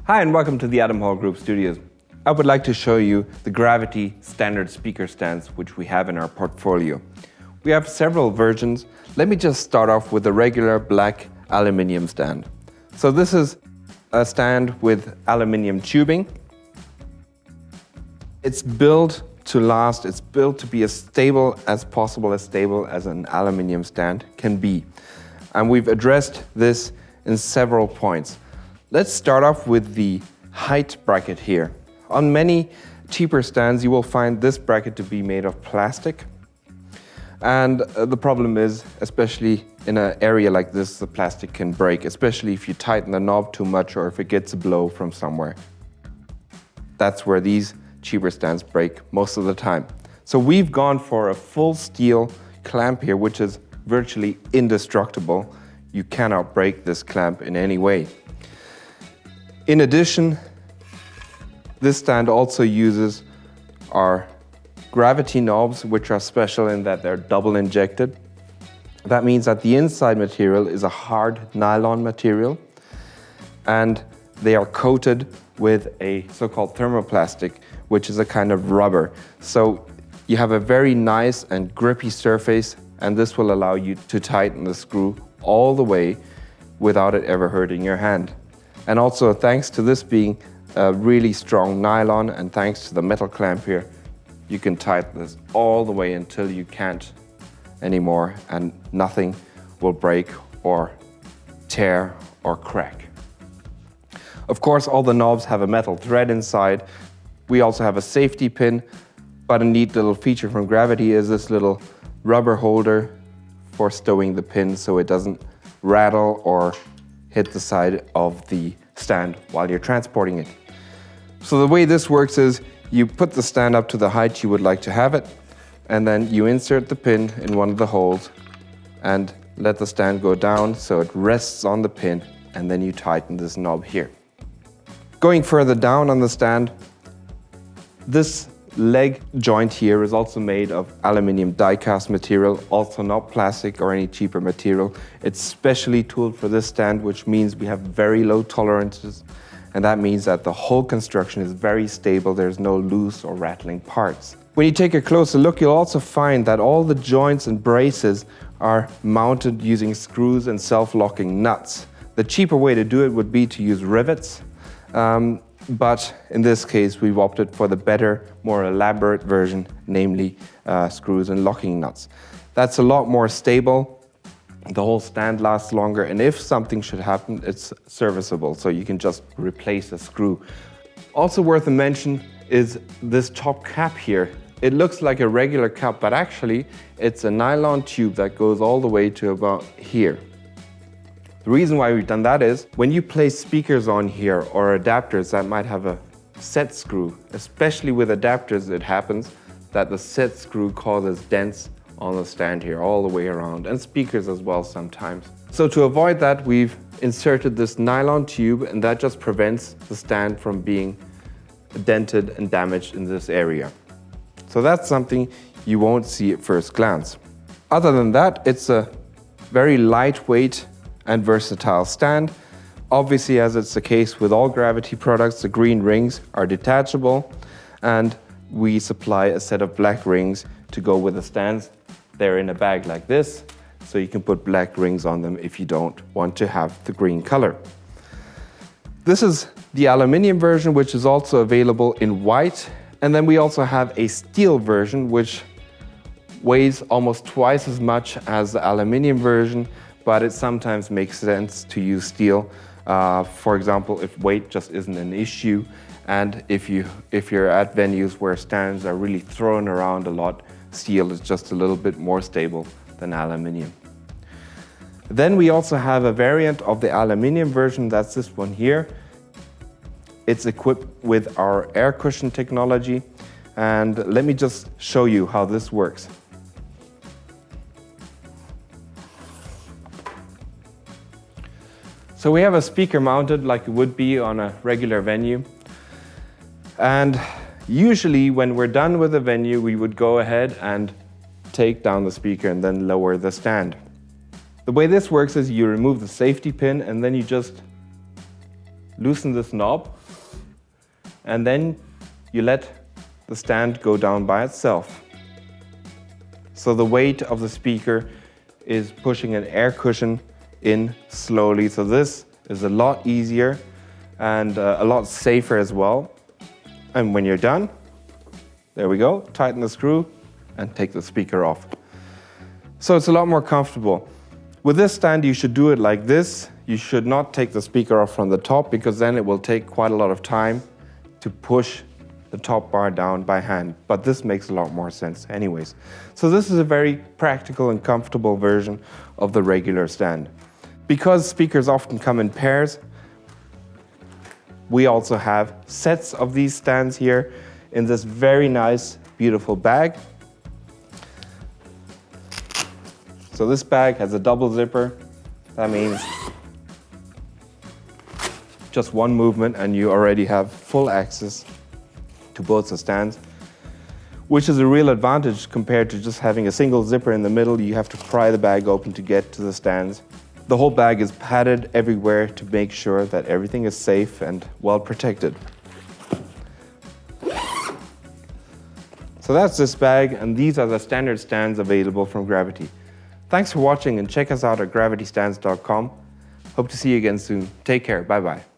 Hi and welcome to the Adam Hall Group Studios. I would like to show you the Gravity standard speaker stands which we have in our portfolio. We have several versions. Let me just start off with a regular black aluminium stand. So this is a stand with aluminium tubing. It's built to last, it's built to be as stable as possible, as stable as an aluminium stand can be. And we've addressed this in several points. Let's start off with the height bracket here. On many cheaper stands, you will find this bracket to be made of plastic. And the problem is, especially in an area like this, the plastic can break, especially if you tighten the knob too much or if it gets a blow from somewhere. That's where these cheaper stands break most of the time. So we've gone for a full steel clamp here, which is virtually indestructible. You cannot break this clamp in any way. In addition, this stand also uses our gravity knobs, which are special in that they're double injected. That means that the inside material is a hard nylon material and they are coated with a so-called thermoplastic, which is a kind of rubber. So you have a very nice and grippy surface, and this will allow you to tighten the screw all the way without it ever hurting your hand. And also, thanks to this being a really strong nylon and thanks to the metal clamp here, you can tighten this all the way until you can't anymore and nothing will break or tear or crack. Of course, all the knobs have a metal thread inside. We also have a safety pin, but a neat little feature from Gravity is this little rubber holder for stowing the pin so it doesn't rattle or hit the side of the stand while you're transporting it. So the way this works is you put the stand up to the height you would like to have it, and then you insert the pin in one of the holes and let the stand go down so it rests on the pin, and then you tighten this knob here. Going further down on the stand, this leg joint here is also made of aluminium die-cast material, also not plastic or any cheaper material. It's specially tooled for this stand, which means we have very low tolerances, and that means that the whole construction is very stable. There's no loose or rattling parts. When you take a closer look, you'll also find that all the joints and braces are mounted using screws and self-locking nuts. The cheaper way to do it would be to use rivets. But in this case, we've opted for the better, more elaborate version, namely screws and locking nuts. That's a lot more stable. The whole stand lasts longer, and if something should happen, it's serviceable, so you can just replace a screw. Also worth a mention is this top cap here. It looks like a regular cap, but actually it's a nylon tube that goes all the way to about here. The reason why we've done that is when you place speakers on here or adapters that might have a set screw, especially with adapters, it happens that the set screw causes dents on the stand here all the way around, and speakers as well sometimes. So to avoid that, we've inserted this nylon tube, and that just prevents the stand from being dented and damaged in this area. So that's something you won't see at first glance. Other than that, it's a very lightweight and versatile stand. Obviously, as it's the case with all Gravity products, the green rings are detachable, and we supply a set of black rings to go with the stands. They're in a bag like this, so you can put black rings on them if you don't want to have the green color. This is the aluminium version, which is also available in white, and then we also have a steel version, which weighs almost twice as much as the aluminium version, but it sometimes makes sense to use steel. For example, if weight just isn't an issue, and if you're at venues where stands are really thrown around a lot, steel is just a little bit more stable than aluminium. Then we also have a variant of the aluminium version, that's this one here. It's equipped with our air cushion technology, and let me just show you how this works. So we have a speaker mounted like it would be on a regular venue. And usually when we're done with the venue, we would go ahead and take down the speaker and then lower the stand. The way this works is you remove the safety pin and then you just loosen this knob and then you let the stand go down by itself. So the weight of the speaker is pushing an air cushion in slowly. So this is a lot easier and a lot safer as well. And when you're done, there we go, tighten the screw and take the speaker off. So it's a lot more comfortable. With this stand, you should do it like this. You should not take the speaker off from the top, because then it will take quite a lot of time to push the top bar down by hand. But this makes a lot more sense anyways. So this is a very practical and comfortable version of the regular stand. Because speakers often come in pairs, we also have sets of these stands here in this very nice, beautiful bag. So this bag has a double zipper. That means just one movement and you already have full access to both the stands, which is a real advantage compared to just having a single zipper in the middle. You have to pry the bag open to get to the stands. The whole bag is padded everywhere to make sure that everything is safe and well protected. So that's this bag, and these are the standard stands available from Gravity. Thanks for watching, and check us out at gravitystands.com. Hope to see you again soon. Take care. Bye-bye.